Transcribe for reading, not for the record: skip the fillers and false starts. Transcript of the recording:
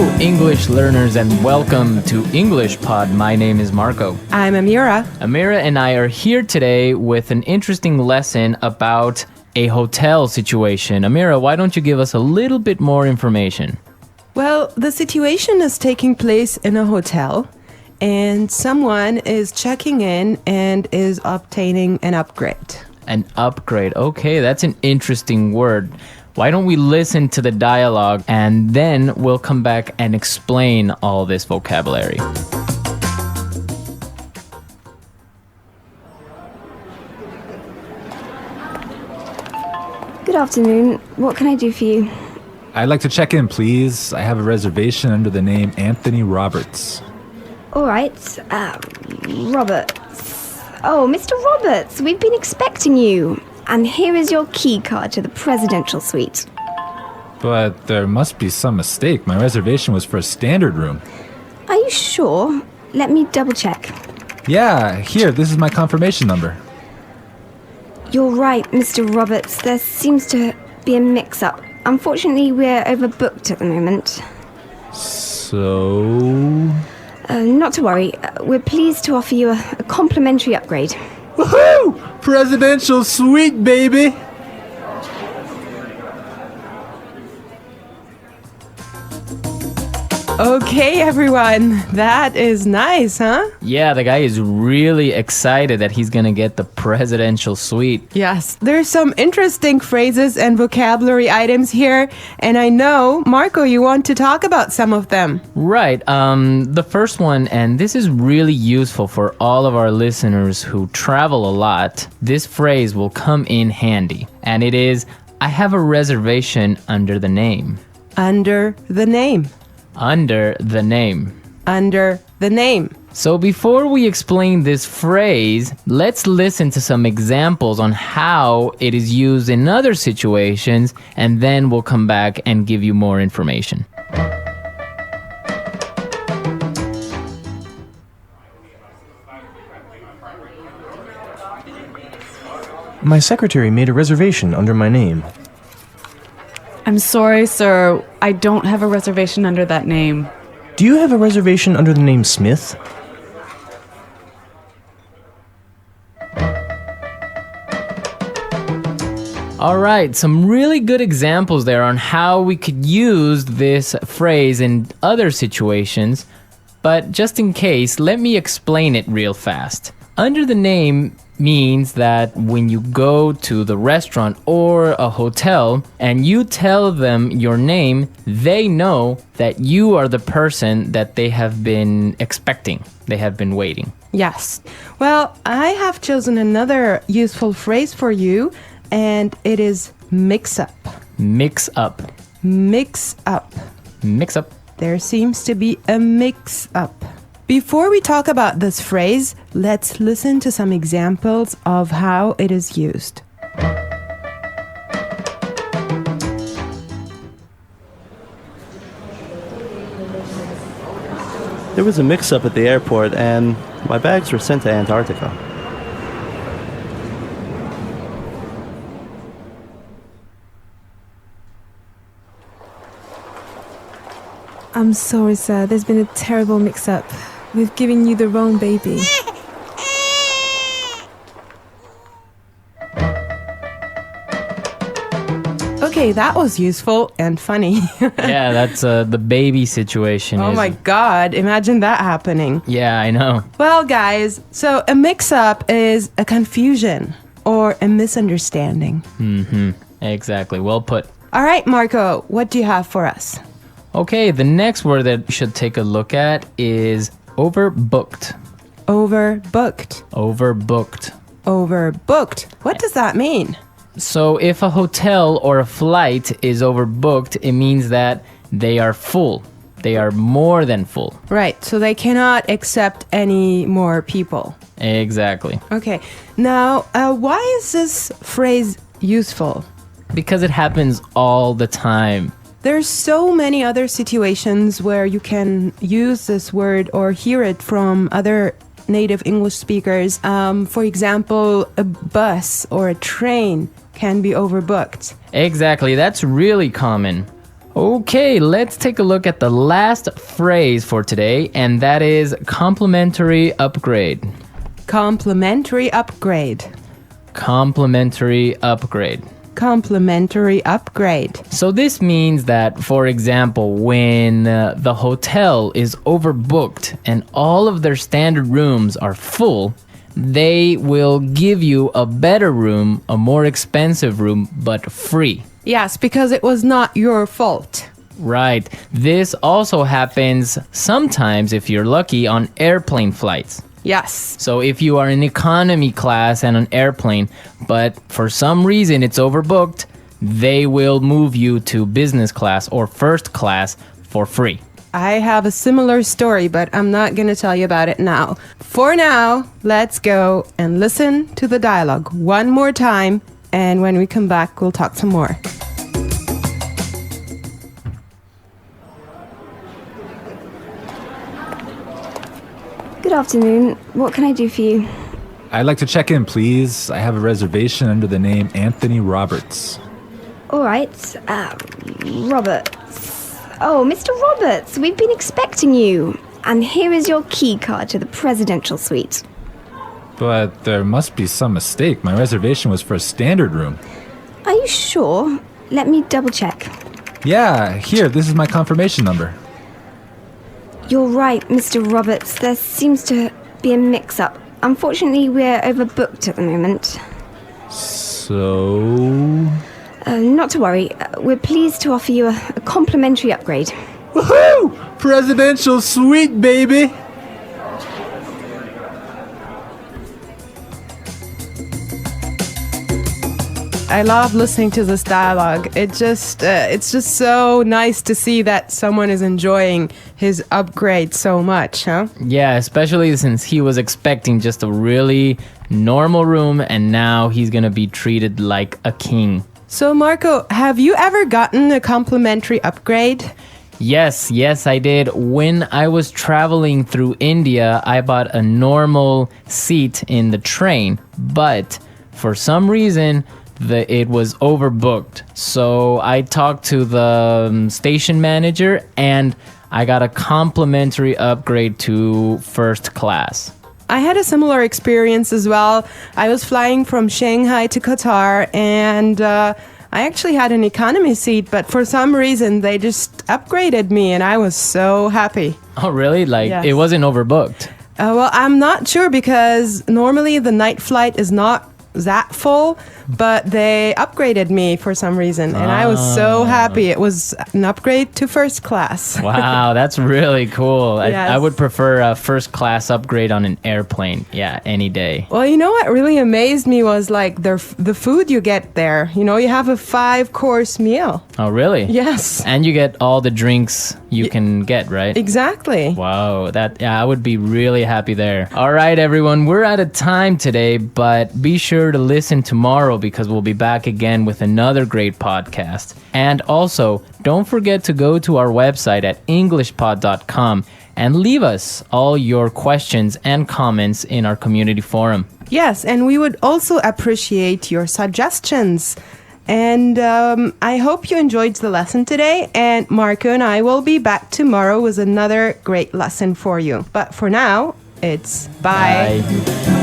Hello, English learners, and welcome to English Pod. My name is Marco. I'm Amira. Amira and I are here today with an interesting lesson about a hotel situation. Amira, why don't you give us a little bit more information? Well, the situation is taking place in a hotel, and someone is checking in and is obtaining an upgrade. An upgrade. Okay, that's an interesting word. Why don't we listen to the dialogue and then we'll come back and explain all this vocabulary. Good afternoon. What can I do for you? I'd like to check in, please. I have a reservation under the name Anthony Roberts. All right. Roberts. Oh, Mr. Roberts, we've been expecting you. And here is your key card to the presidential suite. But there must be some mistake. My reservation was for a standard room. Are you sure? Let me double check. Yeah, here, this is my confirmation number. You're right, Mr. Roberts. There seems to be a mix-up. Unfortunately, we're overbooked at the moment. So... Not to worry. We're pleased to offer you a complimentary upgrade. Woohoo! Presidential suite, baby! Okay, everyone. That is nice, huh? Yeah, the guy is really excited that he's gonna get the presidential suite. Yes. There's some interesting phrases and vocabulary items here, and I know, Marco, you want to talk about some of them. Right. The first one, and this is really useful for all of our listeners who travel a lot. This phrase will come in handy, and it is, I have a reservation under the name. Under the name. Under the name. Under the name. So before we explain this phrase, let's listen to some examples on how it is used in other situations, and then we'll come back and give you more information. My secretary made a reservation under my name. I'm sorry, sir. I don't have a reservation under that name. Do you have a reservation under the name Smith? All right, some really good examples there on how we could use this phrase in other situations. But just in case, let me explain it real fast. Under the name means that when you go to the restaurant or a hotel and you tell them your name, they know that you are the person that they have been expecting. They have been waiting. Yes. Well, I have chosen another useful phrase for you, and it is mix up. Mix up. Mix up. Mix up. There seems to be a mix up. Before we talk about this phrase, let's listen to some examples of how it is used. There was a mix-up at the airport and my bags were sent to Antarctica. I'm sorry, sir. There's been a terrible mix-up. We've given you the wrong baby. Okay, that was useful and funny. Yeah, that's the baby situation. Oh my God, imagine that happening. Yeah, I know. Well, guys, so a mix-up is a confusion or a misunderstanding. Mm-hmm. Exactly. Well put. All right, Marco, what do you have for us? Okay, the next word that we should take a look at is overbooked. Overbooked. Overbooked. Overbooked. What does that mean? So if a hotel or a flight is overbooked, it means that they are full. They are more than full. Right, so they cannot accept any more people. Exactly. Okay, now why is this phrase useful? Because it happens all the time. There's so many other situations where you can use this word or hear it from other native English speakers. For example, a bus or a train can be overbooked. Exactly, that's really common. Okay, let's take a look at the last phrase for today, and that is complimentary upgrade. Complimentary upgrade. Complimentary upgrade. Complimentary upgrade. So this means that, for example, when the hotel is overbooked and all of their standard rooms are full, they will give you a better room, a more expensive room, but free. Yes, because it was not your fault. Right. This also happens sometimes, if you're lucky, on airplane flights. Yes. So if you are in economy class and an airplane, but for some reason it's overbooked, they will move you to business class or first class for free. I have a similar story, but I'm not going to tell you about it now. For now, let's go and listen to the dialogue one more time, and when we come back, we'll talk some more. Good afternoon. What can I do for you? I'd like to check in, please. I have a reservation under the name Anthony Roberts. All right. Roberts. Oh, Mr. Roberts, we've been expecting you. And here is your key card to the presidential suite. But there must be some mistake. My reservation was for a standard room. Are you sure? Let me double check. Yeah, here, this is my confirmation number. You're right, Mr. Roberts. There seems to be a mix-up. Unfortunately, we're overbooked at the moment. So... Not to worry. We're pleased to offer you a complimentary upgrade. Woohoo! Presidential suite, baby! I love listening to this dialogue. It's just so nice to see that someone is enjoying his upgrade so much, huh? Yeah, especially since he was expecting just a really normal room and now he's gonna be treated like a king. So, Marco, have you ever gotten a complimentary upgrade? Yes, I did. When I was traveling through India, I bought a normal seat in the train, but for some reason, it was overbooked. So I talked to the station manager and I got a complimentary upgrade to first class. I had a similar experience as well. I was flying from Shanghai to Qatar and I actually had an economy seat, but for some reason they just upgraded me and I was so happy. Oh, really? Like, Yes. It wasn't overbooked? Well, I'm not sure because normally the night flight is not that full, but they upgraded me for some reason and I was so happy. It was an upgrade to first class. Wow, that's really cool. Yes. I would prefer a first class upgrade on an airplane. Yeah, any day. Well, you know what really amazed me was like the food you get there. You know, you have a 5-course meal. Oh, really? Yes. And you get all the drinks you can get, right? Exactly. Wow, I would be really happy there. All right, everyone, we're out of time today, but be sure to listen tomorrow because we'll be back again with another great podcast. And also, don't forget to go to our website at englishpod.com and leave us all your questions and comments in our community forum. Yes, and we would also appreciate your suggestions. And I hope you enjoyed the lesson today. And Marco and I will be back tomorrow with another great lesson for you. But for now, it's bye. Bye.